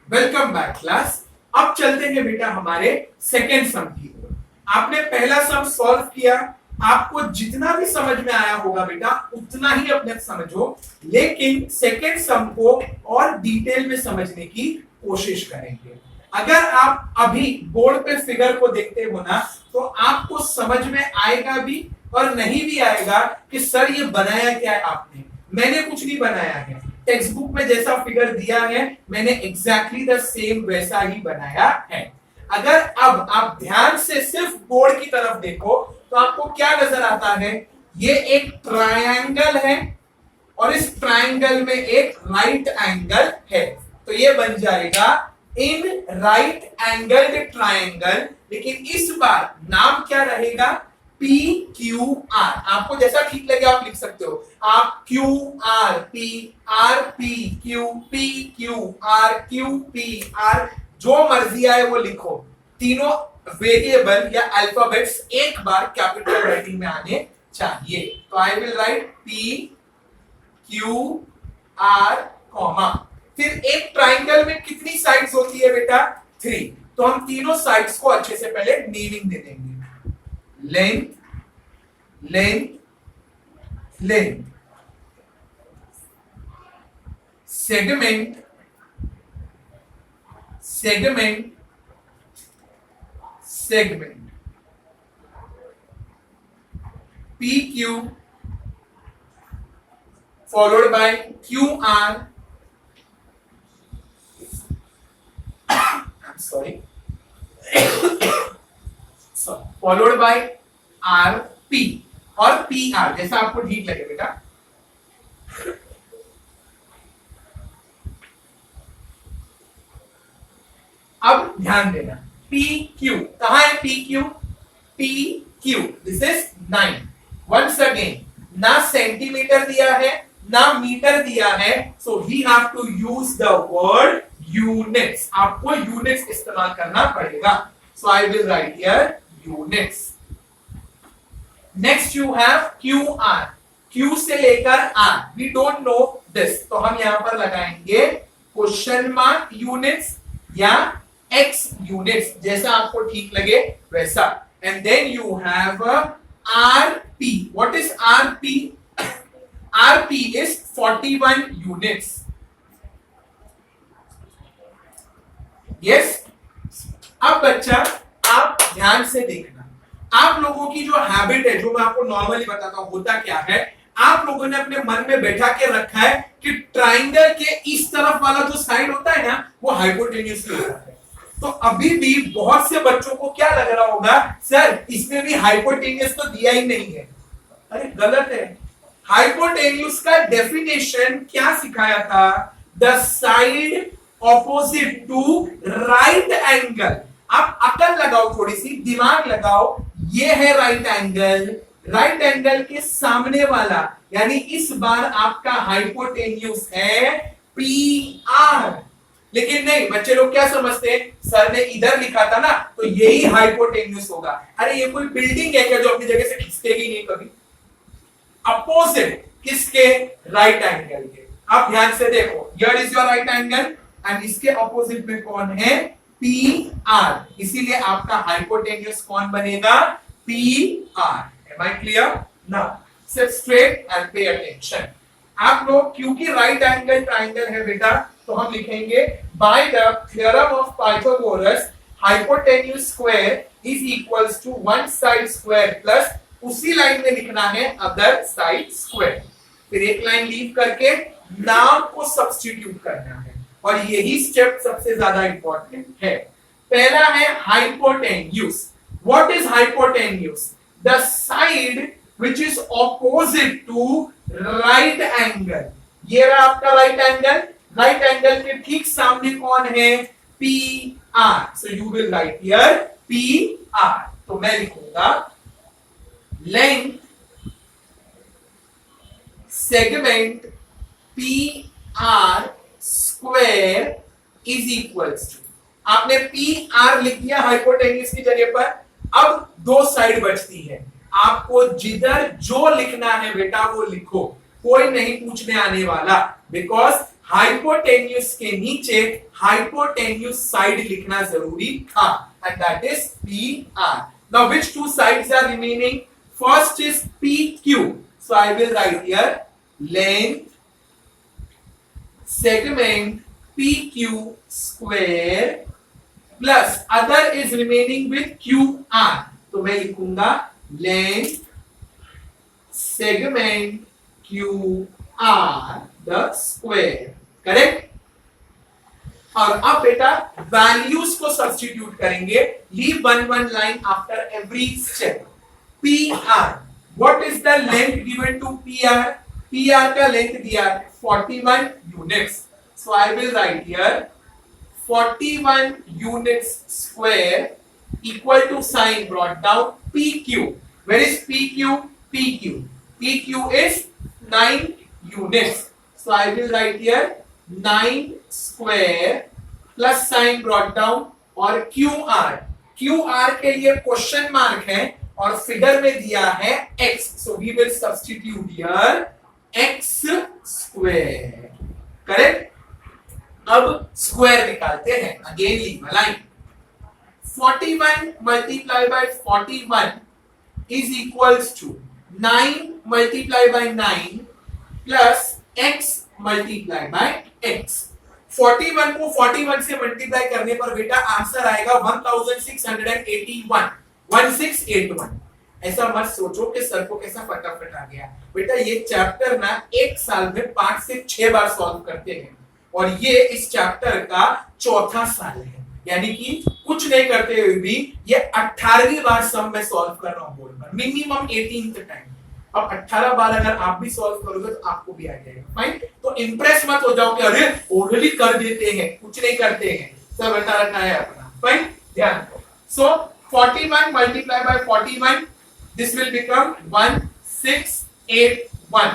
Welcome back class. अब चलते हैं बेटा हमारे सेकेंड सम की ओर। आपने पहला सम सॉल्व किया, आपको जितना भी समझ में आया होगा बेटा उतना ही अपने समझो, लेकिन सेकेंड सम को और डिटेल में समझने की कोशिश करेंगे। अगर आप अभी बोर्ड पे फिगर को देखते हो ना तो आपको समझ में आएगा भी और नहीं भी आएगा कि सर ये बनाया क्या है आपने। मैंने कुछ नहीं बनाया है, टेक्स्ट बुक में जैसा फिगर दिया है मैंने एग्जैक्टली द सेम वैसा ही बनाया है। अगर अब आप ध्यान से सिर्फ बोर्ड की तरफ देखो तो आपको क्या नजर आता है, ये एक ट्रायंगल है और इस ट्रायंगल में एक राइट एंगल है, तो ये बन जाएगा इन राइट एंगल्ड ट्रायंगल। लेकिन इस बार नाम क्या रहेगा, पी क्यू आर। आपको जैसा ठीक लगे आप लिख सकते हो, आप Q R P Q R जो मर्जी आए वो लिखो। तीनों वेरिएबल या अल्फाबेट्स एक बार कैपिटल राइटिंग में आने चाहिए। तो आई will right P Q R comma, फिर एक ट्राइंगल में कितनी साइड्स होती है बेटा, 3। तो हम तीनों साइड्स को अच्छे से पहले नेमिंग दे देंगे, length length length, segment segment segment, P Q followed by Q R, sorry followed by R P और पी आर, जैसा आपको ठीक लगे बेटा। अब ध्यान देना, पी क्यू कहां है, P Q this is 9। Once again ना सेंटीमीटर दिया है ना मीटर दिया है, so we have to use the word units. आपको यूनिट्स इस्तेमाल करना पड़ेगा। So I will write here units. Next you have Q R, Q से लेकर R, we don't know this, तो हम यहां पर लगाएंगे क्वेश्चन मार्क यूनिट्स या एक्स यूनिट्स, जैसा आपको ठीक लगे वैसा। And then you have R P. What is R P? R P is 41 units. Yes. अब बच्चा आप ध्यान से देखना, आप लोगों की जो हैबिट है, जो मैं आपको नॉर्मली बताता हूं, होता क्या है, आप लोगों ने अपने मन में बैठा के रखा है कि ट्राइंगल के इस तरफ वाला जो साइड होता है ना वो हाइपोटेन्यूस होता है। तो अभी भी बहुत से बच्चों को क्या लग रहा होगा, सर इसमें भी हाइपोटेन्यूस तो दिया ही नहीं है। अरे गलत है। हाइपोटेन्यूस का डेफिनेशन क्या सिखाया था, the side opposite to right angle. आप अकल लगाओ, थोड़ी सी दिमाग लगाओ, ये है राइट एंगल, राइट एंगल के सामने वाला, यानी इस बार आपका हाइपोटेन्यूस है पी आर। लेकिन नहीं, बच्चे लोग क्या समझते हैं, सर ने इधर लिखा था ना तो यही हाइपोटेन्यूस होगा। अरे ये कोई बिल्डिंग है क्या जो अपनी जगह से खिसकेगी नहीं कभी? अपोजिट किसके, राइट एंगल के। आप ध्यान से देखो, here is your right angle and इसके अपोजिट में कौन है, पी आर। इसीलिए आपका हाइपोटेन्यूस कौन बनेगा, P R. Am I clear? Now sit straight and pay attention. आप लोग क्योंकि राइट एंगल ट्राइंगल है बेटा, तो हम लिखेंगे by the theorem of Pythagoras hypotenuse square is equals to one side square plus उसी लाइन में लिखना है अदर साइड स्क्वायर। फिर एक लाइन लीव करके नाम को सब्स्टिट्यूट करना है और यही स्टेप सबसे ज्यादा इंपॉर्टेंट है। पहला है hypotenuse. What is hypotenuse? The side which is opposite to right angle. ये रहा आपका राइट एंगल, राइट एंगल के ठीक सामने कौन है, P R. So you will write here P R. तो मैं लिखूंगा length segment P R square is equals to, आपने पी आर लिख दिया हाइपोटेन्यूस की जगह पर। अब दो साइड बचती है, आपको जिधर जो लिखना है बेटा वो लिखो, कोई नहीं पूछने आने वाला, बिकॉज हाइपोटेन्यूस के नीचे हाइपोटेन्यूस साइड लिखना जरूरी था, and that is PR. Now which two sides are remaining? First is PQ. So I will write here length segment PQ square plus other is remaining with QR. तो मैं लिखूंगा length segment QR the square. Correct? और अब बेटा values को substitute करेंगे. Leave one line after every step. PR, what is the length given to PR? PR का length दिया है 41 units. So I will write here 41 units square equal to sign brought down PQ. Where is PQ? PQ is 9 units. So I will write here 9 square plus sign brought down और QR के लिए question mark है और figure में दिया है x. So we will substitute here x square. Correct? अब square निकालते हैं. Again leave a line. 41 multiplied by 41 is equals to 9 multiplied by 9 plus x multiplied by x. 41 को 41 से मल्टीप्लाई करने पर बेटा आंसर आएगा 1681. 1681. ऐसा मत सोचो कि सर को कैसा फटाफट आ गया. बेटा ये चैप्टर ना एक साल में 5 से 6 बार सॉल्व करते हैं और ये इस चैप्टर का चौथा साल है. यानी कि कुछ नहीं करते हुए भी ये 18वीं बार सम में सॉल्व कर रहा हूं बोर्ड पर. Minimum 18th time. अब 18 बार अगर आप भी सॉल्व करोगे तो आपको भी आ जाएगा. फाइन. तो इंप्रेस मत हो जाओ कि अरे ऑलरेडी कर देते हैं. कुछ नहीं करते हैं. सब बता रखा है अपना. फाइन. ध्यान. सो 41 multiply by 41 this will become 1681.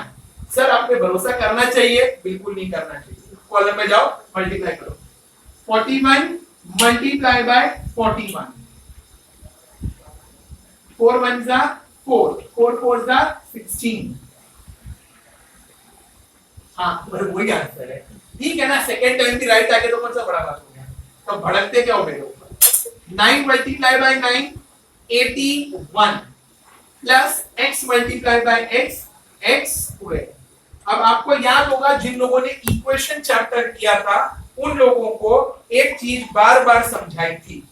Sir आप पे भरोसा करना चाहिए? बिल्कुल नहीं करना चाहिए. कॉलम में जाओ, मल्टीप्लाई करो. 41 मल्टीप्लाई बाय 41. 4 1 जा 4, 4 4 जा 16. हाँ वही आंसर है. ठीक है ना. सेकेंड टाइम भी राइट आके तो कौन सा बड़ा बात हो गया. तो भड़कते क्या हो मेरे ऊपर. 9 multiply by 9 81 plus x multiply by x square. अब आपको याद होगा जिन लोगों ने इक्वेशन चैप्टर किया था उन लोगों को एक चीज बार बार समझाई थी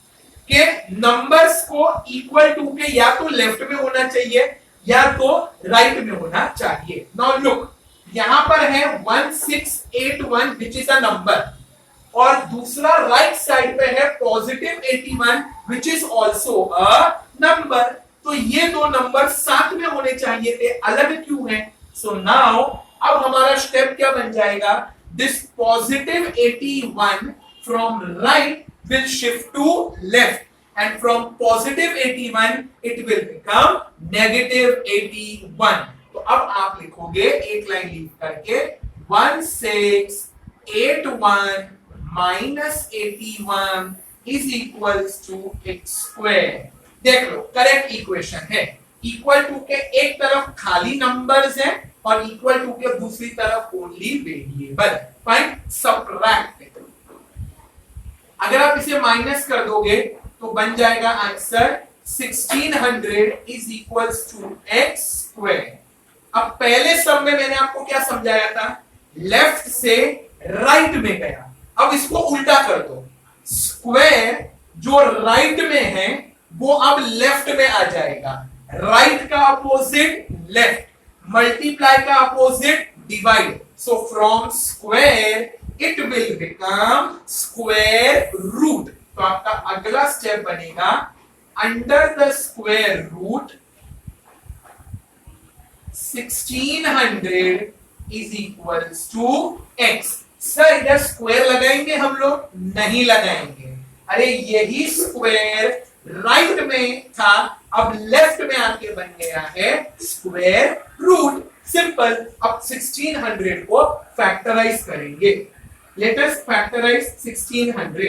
कि नंबर्स को इक्वल टू के या तो लेफ्ट में होना चाहिए या तो राइट में होना चाहिए. नाउ लुक, यहां पर है 1681 विच इज अ नंबर और दूसरा राइट साइड पे है positive 81 which is also a number. तो ये दो नंबर साथ में होने चाहिए थे. अलग क्यों है? सो नाउ अब हमारा स्टेप क्या बन जाएगा. This positive 81 from right will shift to left and from positive 81 it will become negative 81. तो अब आप लिखोगे एक लाइन लीव करके 1681 minus 81 is equals to x square. देख लो करेक्ट इक्वेशन है. इक्वल टू के एक तरफ खाली नंबर्स हैं और इक्वल टू के दूसरी तरफ ओनली वेरिएबल. फाइन. सबट्रैक्ट. अगर आप इसे माइनस कर दोगे तो बन जाएगा answer 1600 is equals to x square. अब पहले सम में मैंने आपको क्या समझाया था. लेफ्ट से राइट में गया. अब इसको उल्टा कर दो. स्क्वायर जो राइट में है वो अब लेफ्ट में आ जाएगा. राइट का अपोजिट लेफ्ट, मल्टीप्लाई का opposite divide. So from square it will become square root. तो आपका अगला स्टेप बनेगा under the square root 1600 is equals to x. Sir इधर स्क्वायर लगाएंगे हम लोग? नहीं लगाएंगे. अरे यही स्क्वायर राइट में था अब लेफ्ट में आके बन गया है स्क्वायर रूट. सिंपल. अब 1600 को फैक्टराइज करेंगे. Let us factorize 1600.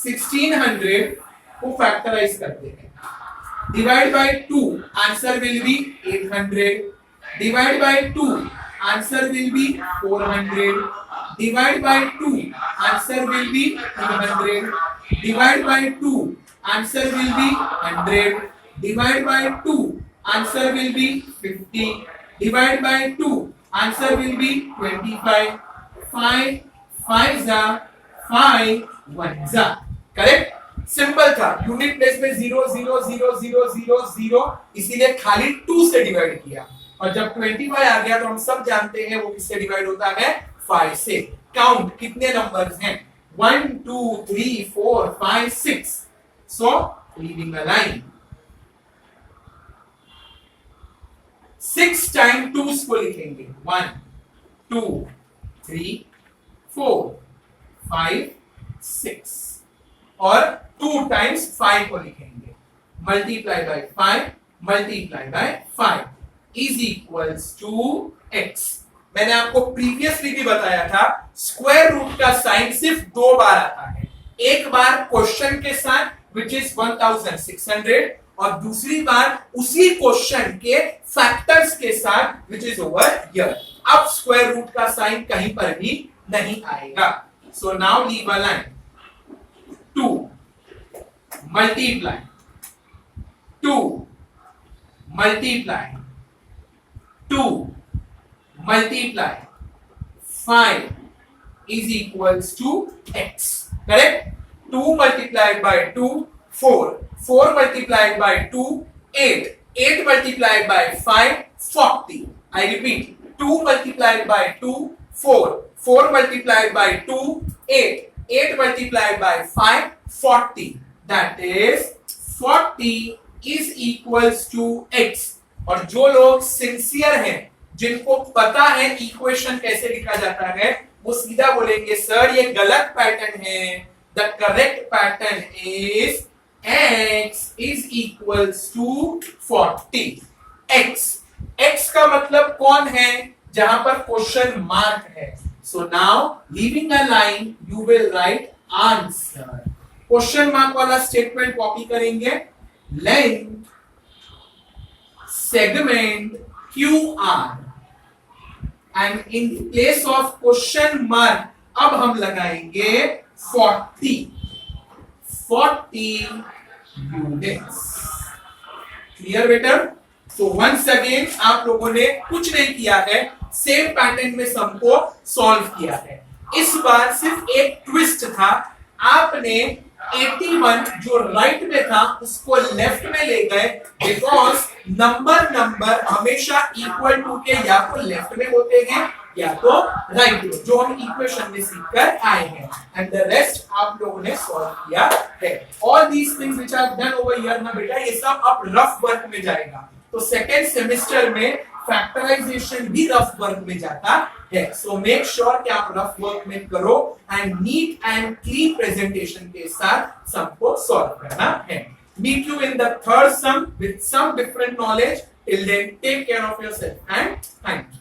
1600 को फैक्टराइज करते हैं. Divide by 2 answer will be 800. Divide by 2 answer will be 400. Divide by 2, answer will be 200. Divide by 2, answer will be 100. Divide by 2, answer will be 50. Divide by 2, answer will be 25. 5 5 जा 5 1 जा. Correct. Simple था. Unit place में 0 0 0 0 0 0, इसीलिए खाली 2 से divide किया. और जब 25 आ गया तो हम सब जानते हैं वो किससे डिवाइड होता है, 5 से. काउंट कितने नंबर्स हैं, 1 2 3 4 5 6. सो लीविंग अ लाइन. 6 टाइम 2 को लिखेंगे. 1 2 3 4 5 6 और 2 टाइम्स 5 को लिखेंगे. Multiply by 5 multiply by 5 is equals to x. मैंने आपको प्रीवियसली भी बताया था स्क्वायर रूट का साइन सिर्फ 2 बार आता है. एक बार क्वेश्चन के साथ विच इज 1600 और दूसरी बार उसी क्वेश्चन के फैक्टर्स के साथ विच इज ओवर हियर. अब स्क्वायर रूट का साइन कहीं पर भी नहीं आएगा. So now leave a line. 2 multiply 2 multiply 2 multiply 5 is equals to x. Correct? 2 multiplied by 2 4. 4 multiplied by 2 8. 8 multiplied by 5 40. I repeat, 2 multiplied by 2 4. 4 multiplied by 2 8. 8 multiplied by 5 40. That is 40 is equals to x. और जो लोग sincere हैं, जिनको पता है equation कैसे लिखा जाता है, वो सीधा बोलेंगे सर ये गलत पैटर्न है. The correct pattern is x is equals to 40. x का मतलब कौन है, जहां पर क्वेश्चन मार्क है. So now leaving a line you will right answer. Question mark वाला स्टेटमेंट कॉपी करेंगे. Length segment QR and in place of question mark अब हम लगाएंगे 40 units. क्लियर बेटा. तो वंस अगेन आप लोगों ने कुछ नहीं किया है, सेम पैटर्न में सम को सॉल्व किया है. इस बार सिर्फ एक ट्विस्ट था. आपने 81 जो राइट में था उसको लेफ्ट में ले गए, बिकॉज नंबर हमेशा इक्वल टू के या तो लेफ्ट में होते हैं या तो राइट में, जो हम इक्वेशन में सीखकर आए हैं. एंड द रेस्ट आप लोगों ने सॉल्व किया है. All these things which are done over here ना बेटा, ये सब अब रफ वर्क में जाएगा. तो सेकेंड सेमेस्टर में फैक्टराइजेशन भी रफ वर्क में जाता है. सो मेक श्योर कि आप रफ वर्क में करो and neat and clean presentation के साथ सबको सॉल्व करना है. Meet you in the third sum with some different knowledge. Till then, take care of yourself and thank you.